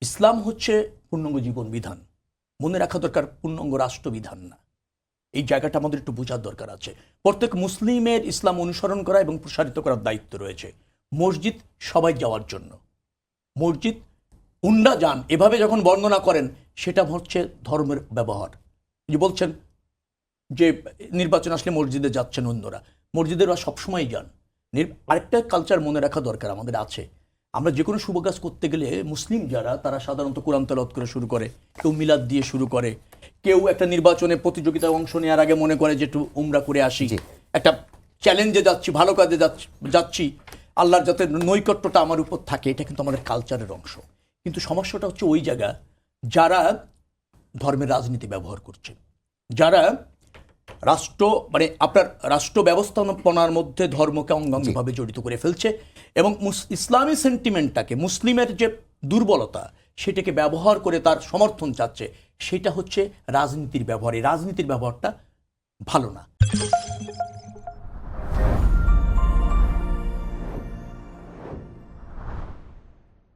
ইসলাম হচ্ছে পূর্ণাঙ্গ জীবন বিধান। মনে রাখা দরকার পূর্ণাঙ্গ রাষ্ট্রবিধান না। এই জায়গাটা আমাদের একটু বোঝার দরকার আছে। প্রত্যেক মুসলিমের ইসলাম অনুসরণ করা এবং প্রসারিত করার দায়িত্ব রয়েছে। মসজিদ সবাই যাওয়ার জন্য, মসজিদ উন্ডা যান এভাবে যখন বর্ণনা করেন সেটা হচ্ছে ধর্মের ব্যবহার। যে বলছেন যে নির্বাচন আসলে মসজিদে যাচ্ছেন অন্যরা, মসজিদে ওরা সবসময় যান। আরেকটা কালচার মনে রাখা দরকার আমাদের আছে, আমরা যে কোনো শুভ কাজ করতে গেলে মুসলিম যারা তারা সাধারণত কোরআন তেলাওয়াত করে শুরু করে, কেউ মিলাদ দিয়ে শুরু করে, কেউ একটা নির্বাচনে প্রতিযোগিতায় অংশ নেওয়ার আগে মনে করে যে একটু উমরা করে আসি, একটা চ্যালেঞ্জে যাচ্ছি, ভালো কাজে যাচ্ছি, আল্লাহর যাতে নৈকট্যটা আমার উপর থাকে, এটা কিন্তু আমাদের কালচারের অংশ। কিন্তু সমস্যাটা হচ্ছে ওই জায়গা যারা ধর্মের রাজনীতি ব্যবহার করছে, যারা রাষ্ট্র মানে আপনার রাষ্ট্র ব্যবস্থাপনার মধ্যে ধর্মকে অঙ্গাঙ্গিভাবে জড়িত করে ফেলছে এবং ইসলামী সেন্টিমেন্টটাকে, মুসলিমের যে দুর্বলতা সেটাকে ব্যবহার করে তার সমর্থন চাচ্ছে, সেটা হচ্ছে রাজনীতির ব্যবহার। এই রাজনীতির ব্যবহারটা ভালো না।